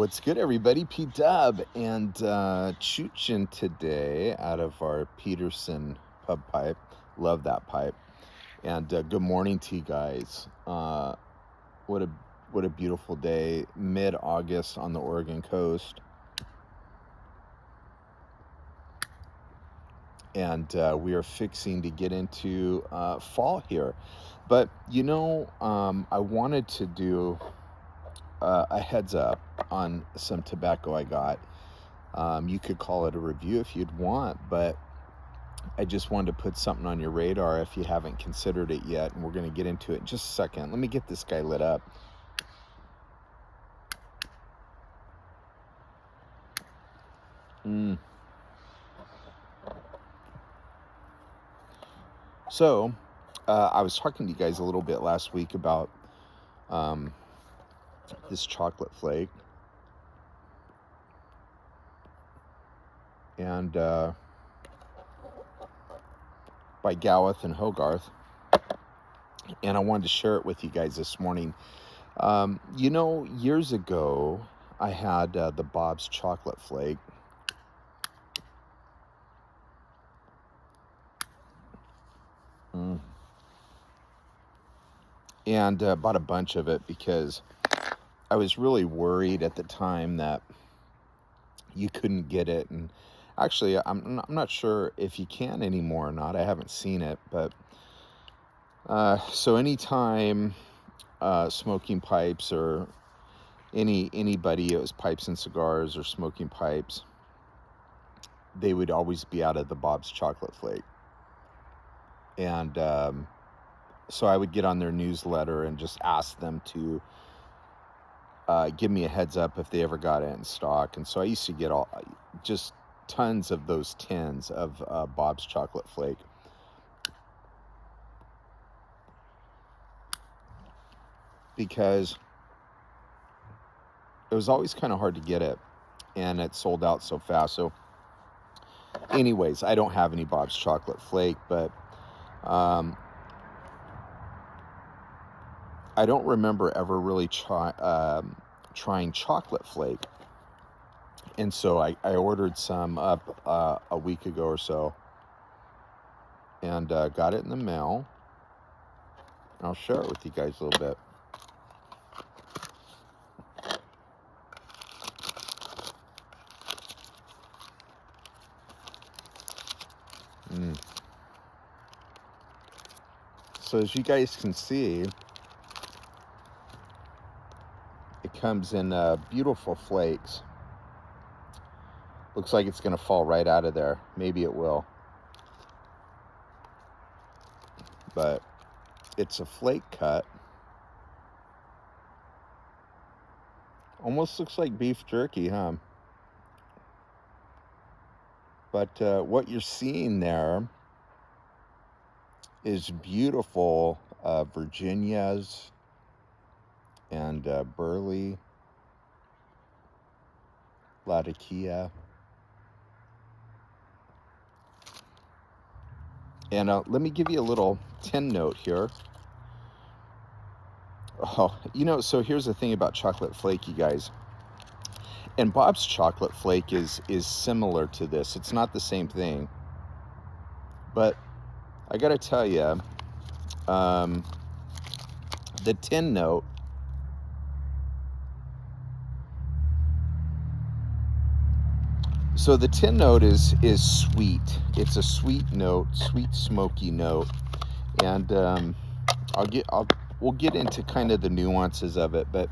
What's good, everybody? P-Dub and Choochin today out of our Peterson pub pipe. Love that pipe. And good morning to you guys. What a beautiful day, mid-August on the Oregon coast. And we are fixing to get into fall here. But, I wanted to do a heads up on some tobacco I got. You could call it a review if you'd want, but I just wanted to put something on your radar if you haven't considered it yet, and we're going to get into it in just a second. Let me get this guy lit up. So, I was talking to you guys a little bit last week about this chocolate flake. And by Gawith and Hogarth. And I wanted to share it with you guys this morning. Years ago, I had the Bob's chocolate flake. And bought a bunch of it because I was really worried at the time that you couldn't get it. And actually, I'm not sure if you can anymore or not. I haven't seen it. But so anytime smoking pipes or anybody, it was pipes and cigars or smoking pipes, they would always be out of the Bob's chocolate flake. And so I would get on their newsletter and just ask them to give me a heads up if they ever got it in stock. And so I used to get just tons of those tins of Bob's chocolate flake. Because it was always kind of hard to get it, and it sold out so fast. So anyways, I don't have any Bob's chocolate flake, but I don't remember ever really trying chocolate flake. And so I ordered some up a week ago or so, and got it in the mail. I'll share it with you guys a little bit. So as you guys can see, it comes in beautiful flakes. Looks like it's going to fall right out of there. Maybe it will. But it's a flake cut. Almost looks like beef jerky, huh? But what you're seeing there is beautiful Virginias and Burley, Latakia. And let me give you a little tin note here. Oh, so here's the thing about chocolate flake, you guys. And Bob's chocolate flake is similar to this. It's not the same thing. But I got to tell you, the tin note, so the tin note is sweet. It's a sweet note, sweet smoky note. And we'll get into kind of the nuances of it, but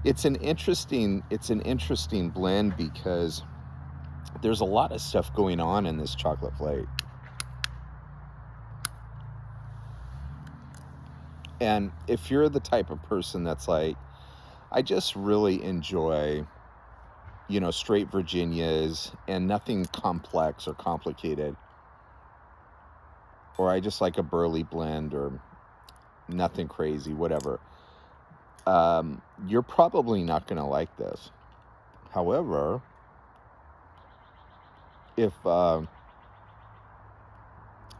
it's an interesting blend because there's a lot of stuff going on in this chocolate flake. And if you're the type of person that's like, I just really enjoy, straight Virginias and nothing complex or complicated, or I just like a Burley blend or nothing crazy, whatever, you're probably not going to like this. However, if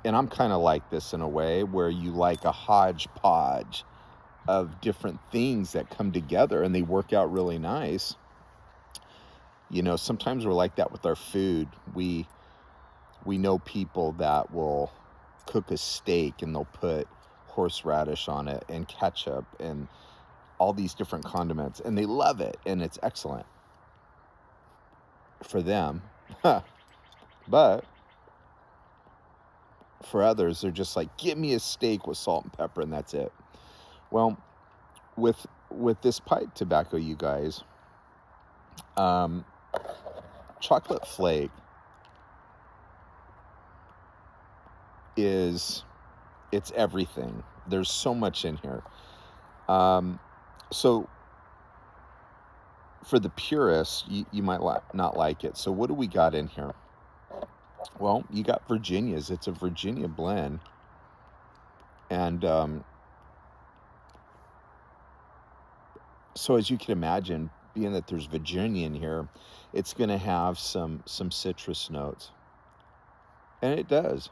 and I'm kind of like this in a way where you like a hodgepodge of different things that come together and they work out really nice. You know, sometimes we're like that with our food. We know people that will cook a steak and they'll put horseradish on it and ketchup and all these different condiments, and they love it and it's excellent for them. But for others, they're just like, give me a steak with salt and pepper and that's it. Well, with this pipe tobacco, you guys, chocolate flake it's everything. There's so much in here. So for the purists, you might not like it. So what do we got in here? Well, you got Virginias. It's a Virginia blend. And so as you can imagine, being that there's Virginia in here, it's going to have some citrus notes. And it does.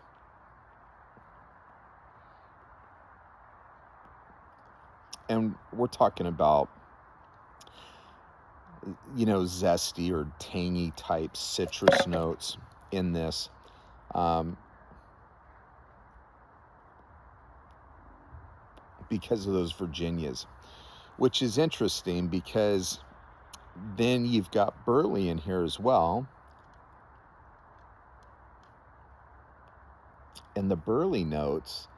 And we're talking about, you know, zesty or tangy type citrus notes in this. Because of those Virginias, which is interesting because then you've got burley in here as well. And the burley notes,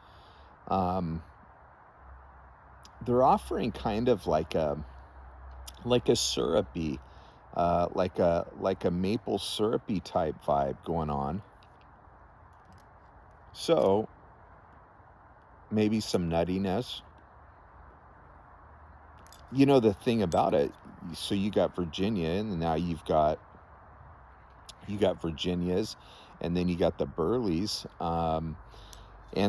they're offering kind of like a syrupy, like a maple syrupy type vibe going on. So maybe some nuttiness. You know, the thing about it, so you got Virginia, and now you got Virginias, and then you got the burleys, and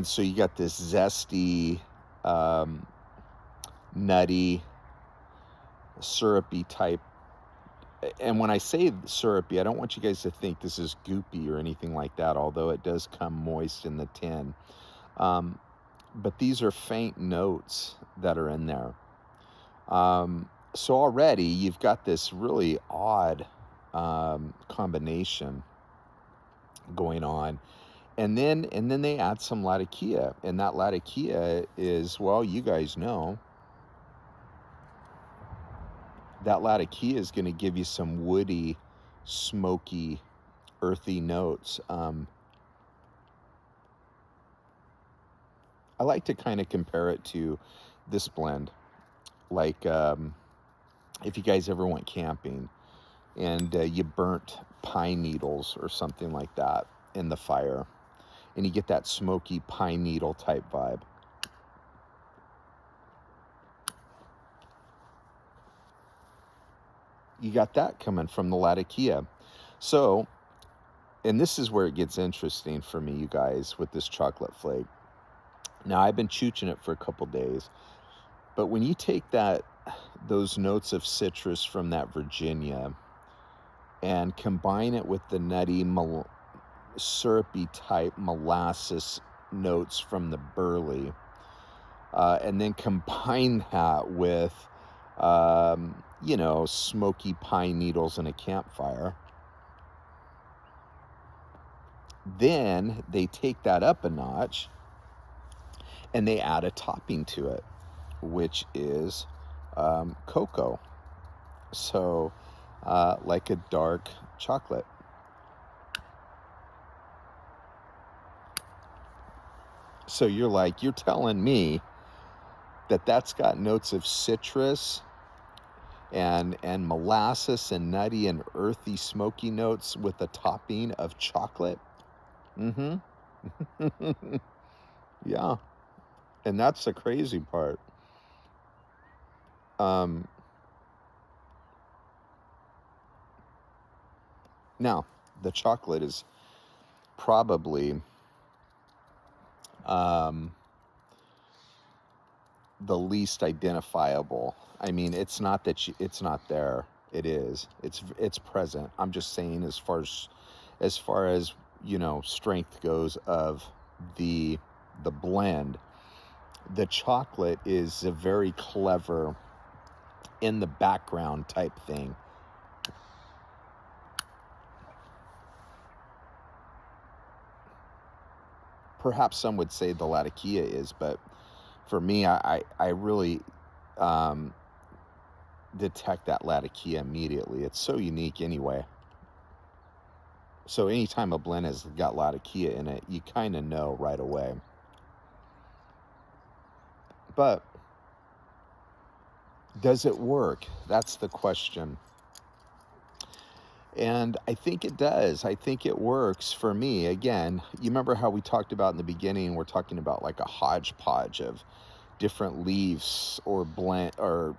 so you got this zesty, nutty, syrupy type. And when I say syrupy, I don't want you guys to think this is goopy or anything like that, although it does come moist in the tin. But these are faint notes that are in there. So already you've got this really odd combination going on. And then they add some Latakia, and that Latakia is, well, you guys know, that Latakia is going to give you some woody, smoky, earthy notes. I like to kind of compare it to this blend. Like, if you guys ever went camping and you burnt pine needles or something like that in the fire, and you get that smoky pine needle type vibe. You got that coming from the Latakia. So, and this is where it gets interesting for me, you guys, with this chocolate flake. Now, I've been chooching it for a couple days, but when you take those notes of citrus from that Virginia and combine it with the nutty, syrupy type molasses notes from the burley, and then combine that with, you know, smoky pine needles in a campfire, then they take that up a notch and they add a topping to it, which is cocoa. So like a dark chocolate. So you're telling me that that's got notes of citrus and molasses and nutty and earthy smoky notes with a topping of chocolate? Mm-hmm. Yeah. And that's the crazy part. Now, the chocolate is probably the least identifiable. I mean, it's not that it's not there. It is. It's present. I'm just saying, as far as you know, strength goes of the blend, the chocolate is a very clever in the background type thing. perhaps some would say the Latakia is, but for me, I really detect that Latakia immediately. It's so unique anyway. So anytime a blend has got Latakia in it, you kind of know right away. But does it work? That's the question. And I think it does. I think it works for me. Again, you remember how we talked about in the beginning, we're talking about like a hodgepodge of different leaves or blend, or,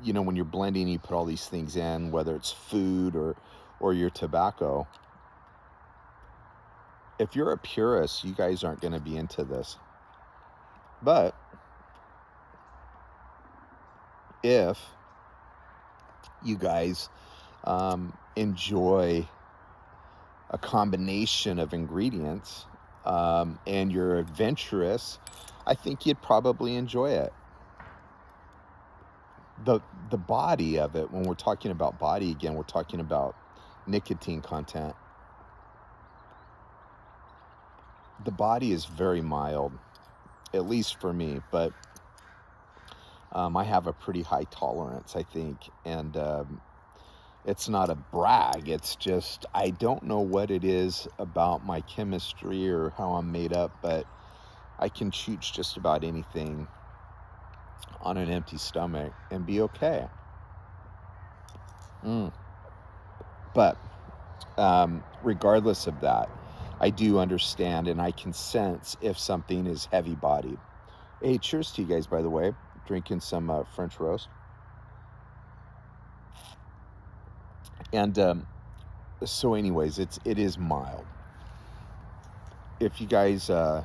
you know, when you're blending, you put all these things in, whether it's food or your tobacco. If you're a purist, you guys aren't going to be into this. But if you guys enjoy a combination of ingredients and you're adventurous, I think you'd probably enjoy it. The body of it, when we're talking about body, again, we're talking about nicotine content. The body is very mild, at least for me, but I have a pretty high tolerance, I think, and it's not a brag. It's just, I don't know what it is about my chemistry or how I'm made up, but I can chooch just about anything on an empty stomach and be okay. But regardless of that, I do understand and I can sense if something is heavy bodied. Hey, cheers to you guys, by the way. Drinking some French roast. And so anyways, it is mild. If you guys are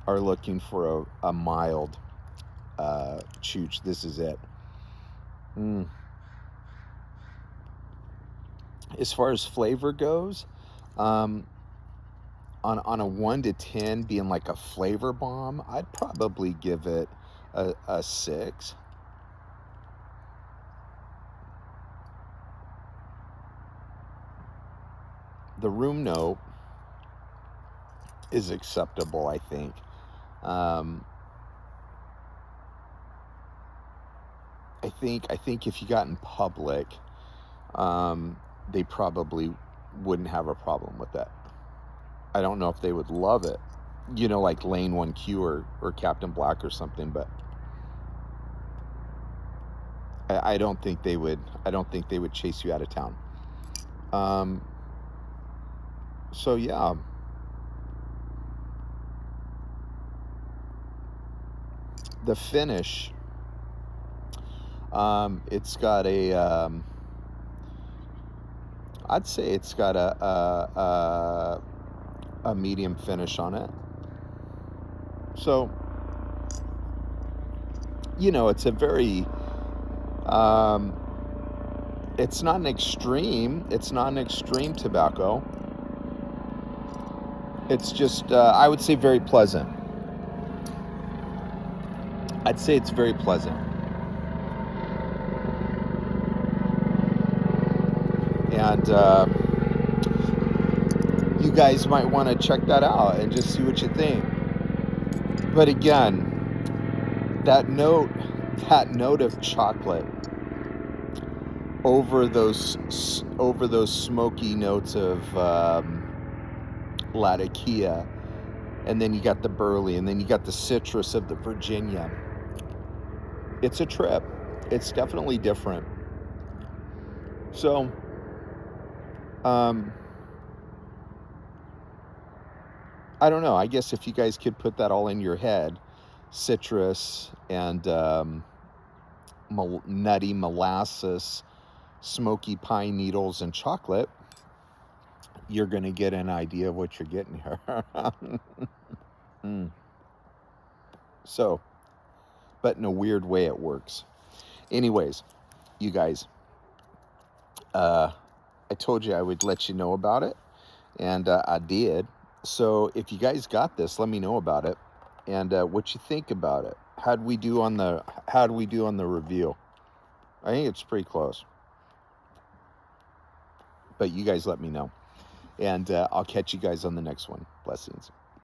looking for a mild chooch, this is it. As far as flavor goes, on a 1 to 10 being like a flavor bomb, I'd probably give it a 6. The room note is acceptable, I think. I think if you got in public, they probably wouldn't have a problem with that. I don't know if they would love it, you know, like Lane 1Q or Captain Black or something, but I don't think they would. I don't think they would chase you out of town. So yeah. The finish, it's got a, I'd say it's got a medium finish on it. So, you know, it's a very, it's not an extreme tobacco. It's just, I would say very pleasant. I'd say it's very pleasant. And you guys might want to check that out and just see what you think. But again, that note of chocolate over those smoky notes of Latakia, and then you got the burley, and then you got the citrus of the Virginia. It's a trip. It's definitely different. So, I don't know. I guess if you guys could put that all in your head, citrus and nutty molasses, smoky pine needles, and chocolate, you're going to get an idea of what you're getting here. So, but in a weird way it works. Anyways, you guys, I told you I would let you know about it, and I did. So if you guys got this, let me know about it and what you think about it. How'd we do on the review? I think it's pretty close, but you guys let me know. And I'll catch you guys on the next one. Blessings.